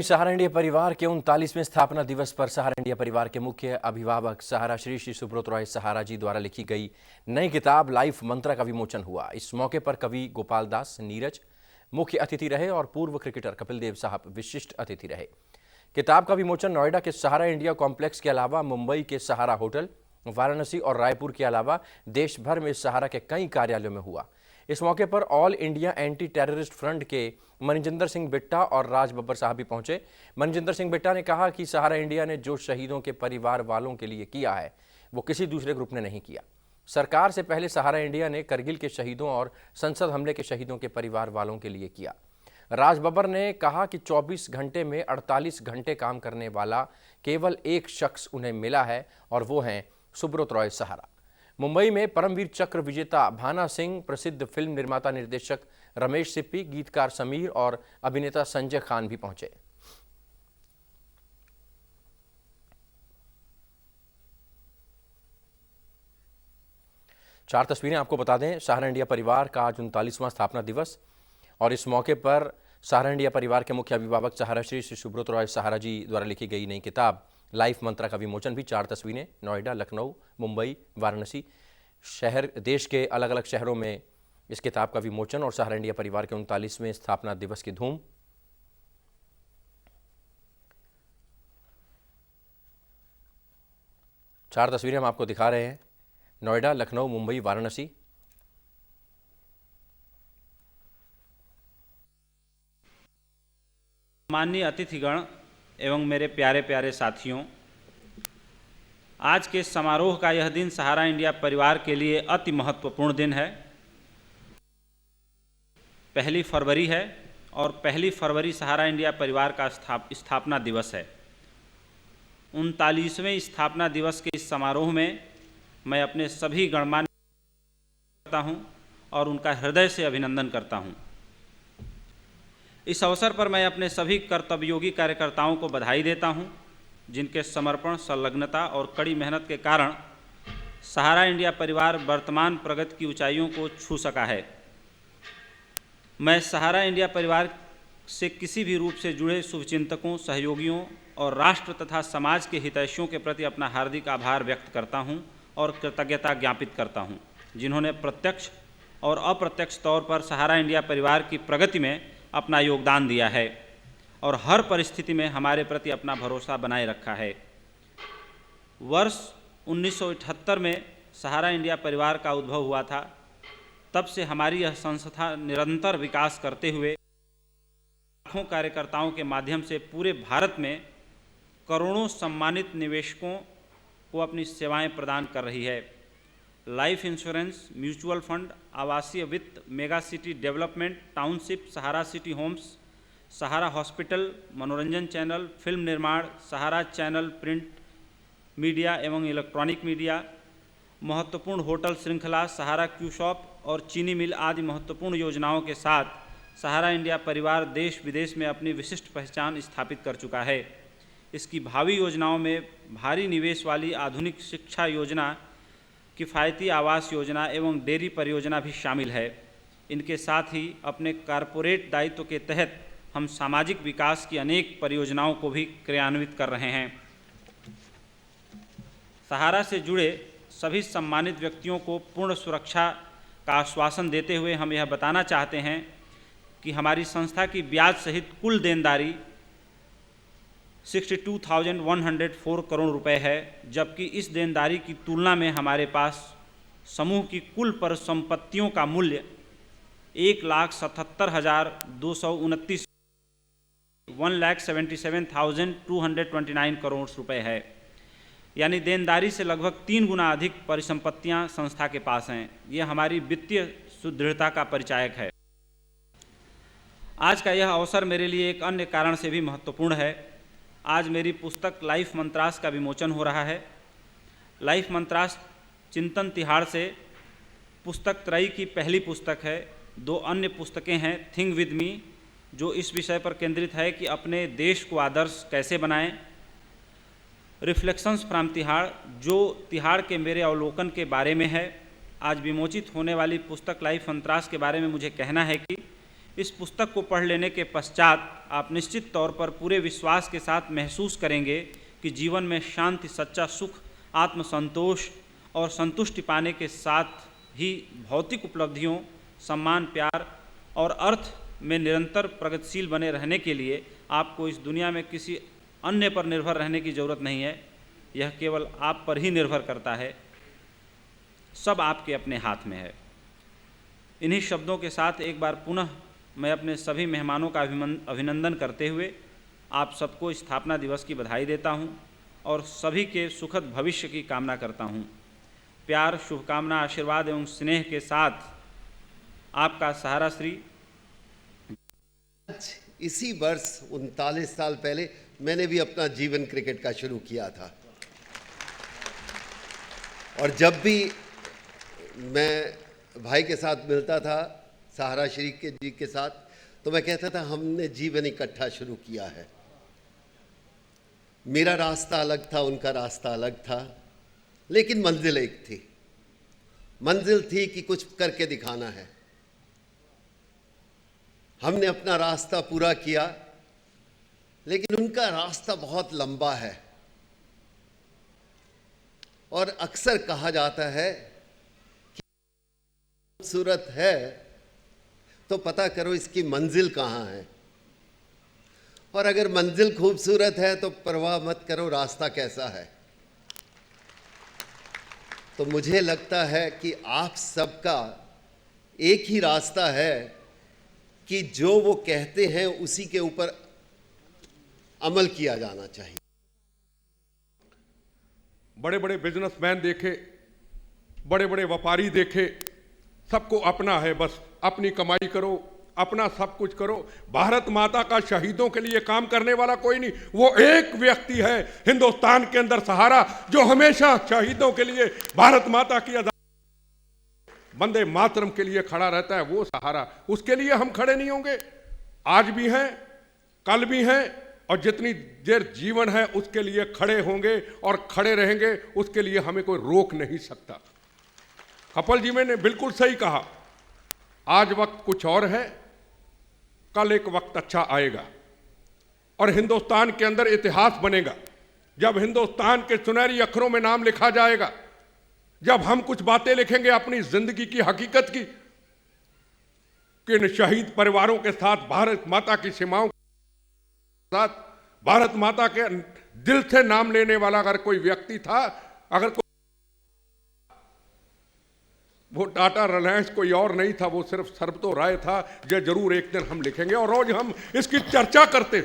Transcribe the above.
सहारा India परिवार के 39वें स्थापना दिवस पर सहारा इंडिया परिवार के मुख्य अभिभावक सहारा श्री श्री सुब्रत रॉय सहारा जी द्वारा लिखी गई नई किताब लाइफ मंत्रा का विमोचन हुआ। इस मौके पर कवि गोपाल दास नीरज मुख्य अतिथि रहे और पूर्व क्रिकेटर कपिल देव साहब विशिष्ट अतिथि रहे। किताब का विमोचन नोएडा के सहारा इंडिया कॉम्प्लेक्स के अलावा मुंबई के सहारा होटल, वाराणसी और रायपुर के अलावा देश भर में सहारा के कई कार्यालयों में हुआ। इस मौके पर all India anti terrorist front के मनजिंदर सिंह बिट्टा और राज बब्बर साहब भी पहुंचे। मनजिंदर सिंह बिट्टा ने कहा कि सहारा इंडिया ने जो शहीदों के परिवार वालों के लिए किया है वो किसी दूसरे ग्रुप ने नहीं किया। सरकार से पहले सहारा इंडिया ने करगिल के शहीदों और संसद हमले के शहीदों के परिवार वालों के लिए किया। राज बब्बर ने कहा कि 24 घंटे में 48 घंटे काम करने वाला केवल एक शख्स उन्हें मिला है और वो हैं सुब्रत रॉय सहारा। मुंबई में परमवीर चक्र विजेता भाना सिंह, प्रसिद्ध फिल्म निर्माता निर्देशक रमेश सिप्पी, गीतकार समीर और अभिनेता संजय खान भी पहुंचे। चार तस्वीरें आपको बता दें। सहारा इंडिया परिवार का आज 39वां स्थापना दिवस और इस मौके पर सहारा इंडिया परिवार के मुख्य अभिभावक सहारा श्री श्री सुब्रत रॉय सहारा जी द्वारा लिखी गई नई किताब लाइफ मंत्रा का विमोचन भी। चार तस्वीरें नोएडा, लखनऊ, मुंबई, वाराणसी शहर, देश के अलग अलग शहरों में इस किताब का विमोचन और सहारा इंडिया परिवार के 39वें स्थापना दिवस की धूम। चार तस्वीरें हम आपको दिखा रहे हैं नोएडा, लखनऊ, मुंबई, वाराणसी। माननीय अतिथिगण एवं मेरे प्यारे प्यारे साथियों, आज के समारोह का यह दिन सहारा इंडिया परिवार के लिए अति महत्वपूर्ण दिन है। 1 फरवरी है और 1 फरवरी सहारा इंडिया परिवार का स्थापना दिवस है। 39वें स्थापना दिवस के इस समारोह में मैं अपने सभी गणमान्य करता हूं और उनका हृदय से अभिनंदन करता हूं। इस अवसर पर मैं अपने सभी कर्तव्ययोगी कार्यकर्ताओं को बधाई देता हूं, जिनके समर्पण, संलग्नता और कड़ी मेहनत के कारण सहारा इंडिया परिवार वर्तमान प्रगति की ऊंचाइयों को छू सका है। मैं सहारा इंडिया परिवार से किसी भी रूप से जुड़े शुभचिंतकों, सहयोगियों और राष्ट्र तथा समाज के हितैषियों के प्रति अपना हार्दिक आभार व्यक्त करता हूं और कृतज्ञता ज्ञापित करता हूं, जिन्होंने प्रत्यक्ष और अप्रत्यक्ष तौर पर सहारा इंडिया परिवार की प्रगति में अपना योगदान दिया है और हर परिस्थिति में हमारे प्रति अपना भरोसा बनाए रखा है। वर्ष 1978 में सहारा इंडिया परिवार का उद्भव हुआ था। तब से हमारी यह संस्था निरंतर विकास करते हुए लाखों कार्यकर्ताओं के माध्यम से पूरे भारत में करोड़ों सम्मानित निवेशकों को अपनी सेवाएं प्रदान कर रही है। लाइफ इंश्योरेंस, म्यूचुअल फंड, आवासीय वित्त, मेगा सिटी डेवलपमेंट, टाउनशिप, सहारा सिटी होम्स, सहारा हॉस्पिटल, मनोरंजन चैनल, फिल्म निर्माण, सहारा चैनल, प्रिंट मीडिया एवं इलेक्ट्रॉनिक मीडिया, महत्वपूर्ण होटल श्रृंखला, सहारा क्यू शॉप और चीनी मिल आदि महत्वपूर्ण योजनाओं के साथ सहारा इंडिया परिवार देश विदेश में अपनी विशिष्ट पहचान स्थापित कर चुका है। इसकी भावी योजनाओं में भारी निवेश वाली आधुनिक शिक्षा योजना, किफ़ायती आवास योजना एवं डेयरी परियोजना भी शामिल है। इनके साथ ही अपने कॉरपोरेट दायित्व के तहत हम सामाजिक विकास की अनेक परियोजनाओं को भी क्रियान्वित कर रहे हैं। सहारा से जुड़े सभी सम्मानित व्यक्तियों को पूर्ण सुरक्षा का आश्वासन देते हुए हम यह बताना चाहते हैं कि हमारी संस्था की ब्याज सहित कुल देनदारी 62,104 करोड़ रुपए है, जबकि इस देनदारी की तुलना में हमारे पास समूह की कुल परिसंपत्तियों का मूल्य 1,77,229 1,77,229 करोड़ रुपए है। यानी देनदारी से लगभग 3 गुना अधिक परिसंपत्तियां संस्था के पास हैं। यह हमारी वित्तीय सुदृढ़ता का परिचायक है। आज का यह अवसर मेरे लिए एक अन्य कारण से भी महत्वपूर्ण है। आज मेरी पुस्तक लाइफ मंत्रास का विमोचन हो रहा है। लाइफ मंत्रास चिंतन तिहाड़ से पुस्तक त्रयी की पहली पुस्तक है। 2 अन्य पुस्तकें हैं, थिंक विद मी, जो इस विषय पर केंद्रित है कि अपने देश को आदर्श कैसे बनाएं, रिफ्लेक्शंस फ्रॉम तिहाड़, जो तिहाड़ के मेरे अवलोकन के बारे में है। आज विमोचित होने वाली पुस्तक लाइफ मंत्रास के बारे में मुझे कहना है कि इस पुस्तक को पढ़ लेने के पश्चात आप निश्चित तौर पर पूरे विश्वास के साथ महसूस करेंगे कि जीवन में शांति, सच्चा सुख, आत्मसंतोष और संतुष्टि पाने के साथ ही भौतिक उपलब्धियों, सम्मान, प्यार और अर्थ में निरंतर प्रगतिशील बने रहने के लिए आपको इस दुनिया में किसी अन्य पर निर्भर रहने की ज़रूरत नहीं है। यह केवल आप पर ही निर्भर करता है। सब आपके अपने हाथ में है। इन्हीं शब्दों के साथ एक बार पुनः मैं अपने सभी मेहमानों का अभिनंदन करते हुए आप सबको स्थापना दिवस की बधाई देता हूं और सभी के सुखद भविष्य की कामना करता हूं। प्यार, शुभकामना, आशीर्वाद एवं स्नेह के साथ आपका सहारा श्री। इसी वर्ष 39 साल पहले मैंने भी अपना जीवन क्रिकेट का शुरू किया था और जब भी मैं भाई के साथ मिलता था, सहारा श्री के जी के साथ, तो मैं कहता था हमने जीवन इकट्ठा शुरू किया है। मेरा रास्ता अलग था, उनका रास्ता अलग था, लेकिन मंजिल एक थी। मंजिल थी कि कुछ करके दिखाना है। हमने अपना रास्ता पूरा किया, लेकिन उनका रास्ता बहुत लंबा है और अक्सर कहा जाता है कि खूबसूरत है तो पता करो इसकी मंजिल कहाँ है, और अगर मंजिल खूबसूरत है तो परवाह मत करो रास्ता कैसा है। तो मुझे लगता है कि आप सबका एक ही रास्ता है कि जो वो कहते हैं उसी के ऊपर अमल किया जाना चाहिए। बड़े बड़े बिजनेसमैन देखे, बड़े बड़े व्यापारी देखे, सबको अपना है, बस अपनी कमाई करो, अपना सब कुछ करो। भारत माता का शहीदों के लिए काम करने वाला कोई नहीं। वो एक व्यक्ति है हिंदुस्तान के अंदर, सहारा, जो हमेशा शहीदों के लिए, भारत माता की वंदे मातरम के लिए खड़ा रहता है। वो सहारा, उसके लिए हम खड़े नहीं होंगे। आज भी हैं, कल भी हैं, और जितनी देर जीवन है उसके लिए खड़े होंगे और खड़े रहेंगे। उसके लिए हमें कोई रोक नहीं सकता। कपिल जी ने बिल्कुल सही कहा, आज वक्त कुछ और है, कल एक वक्त अच्छा आएगा और हिंदुस्तान के अंदर इतिहास बनेगा। जब हिंदुस्तान के सुनहरी अक्षरों में नाम लिखा जाएगा, जब हम कुछ बातें लिखेंगे अपनी जिंदगी की हकीकत की, कि इन शहीद परिवारों के साथ, भारत माता की सीमाओं के साथ, भारत माता के दिल से नाम लेने वाला अगर कोई व्यक्ति था, अगर कोई, वो टाटा रिलायंस कोई और नहीं था, वो सिर्फ सरबतो राय था। ये जरूर एक दिन हम लिखेंगे। और रोज हम इसकी चर्चा करते